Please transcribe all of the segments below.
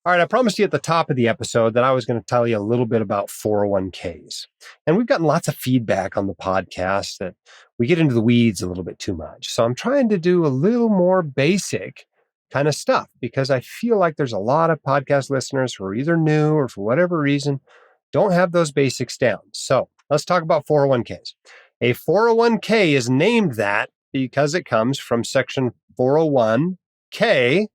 All right, I promised you at the top of the episode that I was going to tell you a little bit about 401ks. And we've gotten lots of feedback on the podcast that we get into the weeds a little bit too much. So I'm trying to do a little more basic kind of stuff because I feel like there's a lot of podcast listeners who are either new or for whatever reason don't have those basics down. So let's talk about 401ks. A 401k is named that because it comes from section 401k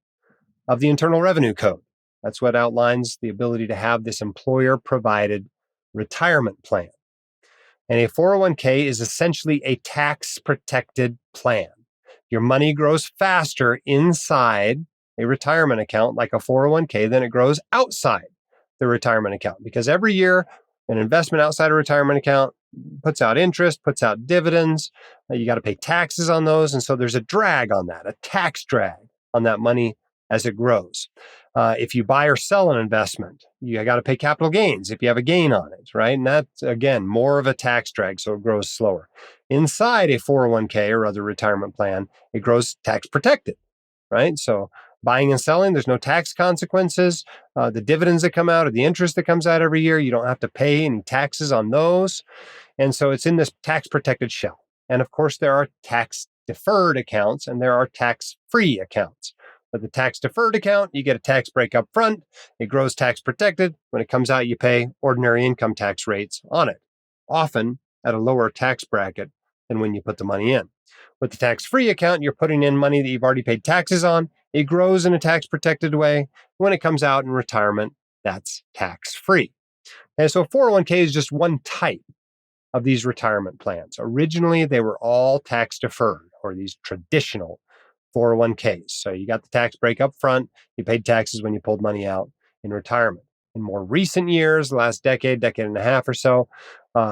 of the Internal Revenue Code. That's what outlines the ability to have this employer-provided retirement plan. And a 401k is essentially a tax-protected plan. Your money grows faster inside a retirement account like a 401k than it grows outside the retirement account. Because every year, an investment outside a retirement account puts out interest, puts out dividends. You got to pay taxes on those. And so there's a drag on that, a tax drag on that money as it grows. If you buy or sell an investment, you got to pay capital gains if you have a gain on it, right? And that's, again, more of a tax drag, so it grows slower. Inside a 401k or other retirement plan, it grows tax protected, right? So buying and selling, there's no tax consequences. The dividends that come out or the interest that comes out every year, you don't have to pay any taxes on those. And so it's in this tax protected shell. And of course, there are tax deferred accounts and there are tax free accounts. With the tax-deferred account, you get a tax break up front. It grows tax-protected. When it comes out, you pay ordinary income tax rates on it, often at a lower tax bracket than when you put the money in. With the tax-free account, you're putting in money that you've already paid taxes on. It grows in a tax-protected way. When it comes out in retirement, that's tax-free. And so 401k is just one type of these retirement plans. Originally, they were all tax-deferred, or these traditional 401ks. So you got the tax break up front. You paid taxes when you pulled money out in retirement. In more recent years, the last decade and a half or so,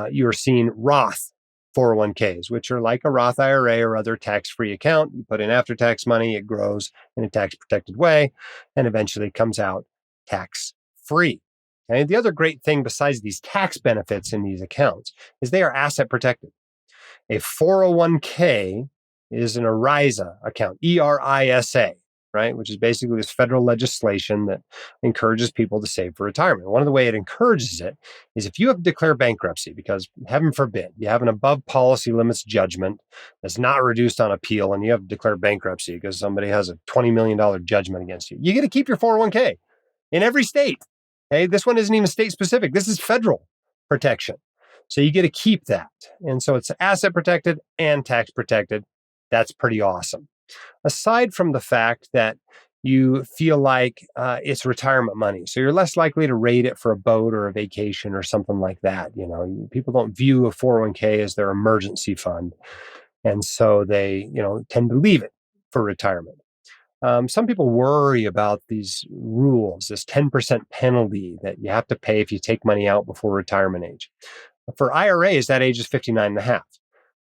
you are seeing Roth 401ks, which are like a Roth IRA or other tax-free account. You put in after-tax money, it grows in a tax-protected way, and eventually comes out tax-free. Okay? The other great thing besides these tax benefits in these accounts is they are asset protected. A 401k is an ERISA account, ERISA, right? Which is basically this federal legislation that encourages people to save for retirement. One of the ways it encourages it is if you have to declare bankruptcy, because heaven forbid, you have an above policy limits judgment that's not reduced on appeal, and you have to declare bankruptcy because somebody has a $20 million judgment against you. You get to keep your 401k in every state. Okay, this one isn't even state specific. This is federal protection. So you get to keep that. And so it's asset protected and tax protected. That's pretty awesome. Aside from the fact that you feel like it's retirement money, so you're less likely to raid it for a boat or a vacation or something like that. You know, people don't view a 401k as their emergency fund, and so they, tend to leave it for retirement. Some people worry about these rules, this 10% penalty that you have to pay if you take money out before retirement age. For IRAs, that age is 59 and a half.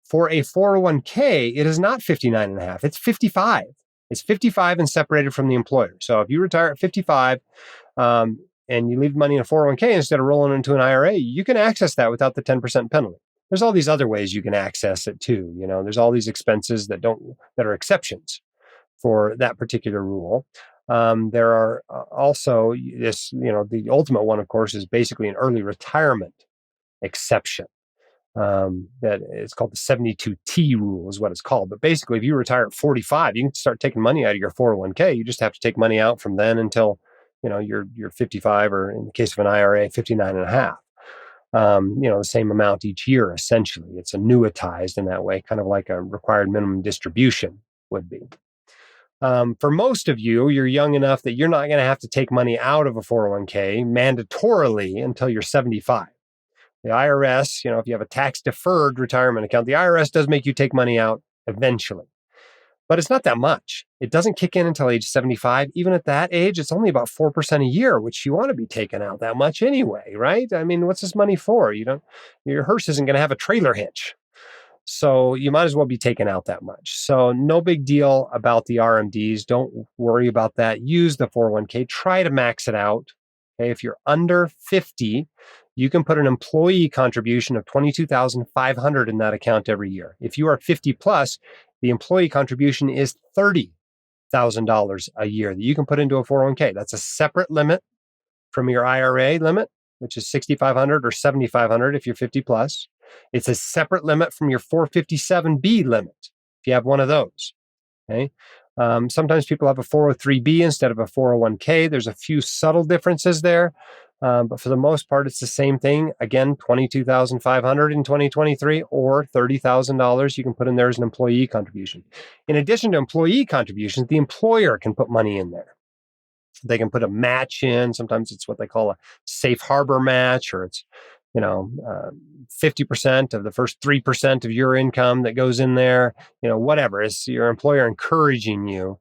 For a 401k, it is not 59 and a half. It's 55. It's 55 and separated from the employer. So if you retire at 55 and you leave money in a 401k instead of rolling into an IRA, you can access that without the 10% penalty. There's all these other ways you can access it too. There's all these expenses that are exceptions for that particular rule. There are also this, the ultimate one, of course, is basically an early retirement exception. That it's called the 72T rule is what it's called. But basically, if you retire at 45, you can start taking money out of your 401k. You just have to take money out from then until, you're 55, or in the case of an IRA, 59 and a half. The same amount each year, essentially. It's annuitized in that way, kind of like a required minimum distribution would be. For most of you, you're young enough that you're not going to have to take money out of a 401k mandatorily until you're 75. The IRS, if you have a tax-deferred retirement account, the IRS does make you take money out eventually. But it's not that much. It doesn't kick in until age 75. Even at that age, it's only about 4% a year, which you want to be taking out that much anyway, right? I mean, what's this money for? Your hearse isn't going to have a trailer hitch. So you might as well be taking out that much. So no big deal about the RMDs. Don't worry about that. Use the 401k. Try to max it out. Okay, if you're under 50, you can put an employee contribution of $22,500 in that account every year. If you are 50 plus, the employee contribution is $30,000 $100,000 a year that you can put into a 401k. That's a separate limit from your IRA limit, which is $6,500 or $7,500 if you're 50 plus. It's a separate limit from your 457B limit if you have one of those. Okay. Sometimes people have a 403B instead of a 401k. There's a few subtle differences there. But for the most part, it's the same thing. Again, $22,500 in 2023 or $30,000 you can put in there as an employee contribution. In addition to employee contributions, the employer can put money in there. They can put a match in. Sometimes it's what they call a safe harbor match, or it's 50% of the first 3% of your income that goes in there. Whatever. It's your employer encouraging you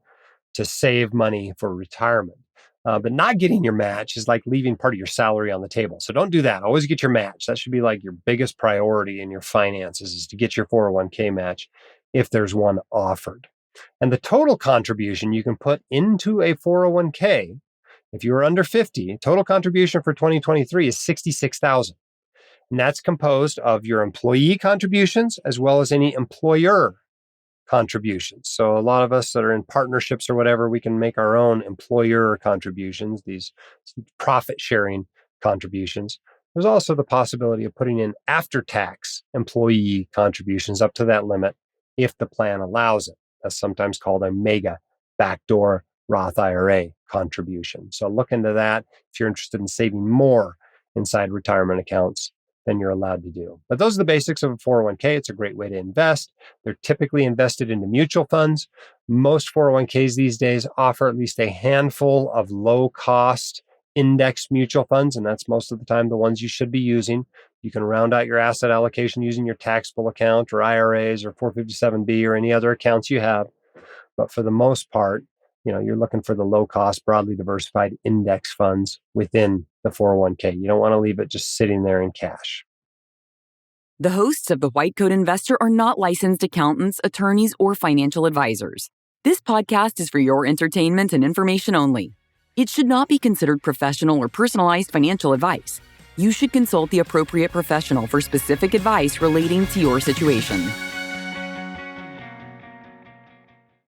to save money for retirement. But not getting your match is like leaving part of your salary on the table. So don't do that. Always get your match. That should be like your biggest priority in your finances, is to get your 401k match if there's one offered. And the total contribution you can put into a 401k, if you are under 50, total contribution for 2023 is $66,000. And that's composed of your employee contributions as well as any employer contributions. So a lot of us that are in partnerships or whatever, we can make our own employer contributions, these profit sharing contributions. There's also the possibility of putting in after-tax employee contributions up to that limit if the plan allows it. That's sometimes called a mega backdoor Roth IRA contribution. So look into that if you're interested in saving more inside retirement accounts than you're allowed to do. But those are the basics of a 401k. It's a great way to invest. They're typically invested into mutual funds. Most 401ks these days offer at least a handful of low-cost index mutual funds, and that's most of the time the ones you should be using. You can round out your asset allocation using your taxable account or IRAs or 457B or any other accounts you have. But for the most part, you're looking for the low-cost, broadly diversified index funds within the 401k. You don't want to leave it just sitting there in cash. The hosts of The White Coat Investor are not licensed accountants, attorneys, or financial advisors. This podcast is for your entertainment and information only. It should not be considered professional or personalized financial advice. You should consult the appropriate professional for specific advice relating to your situation.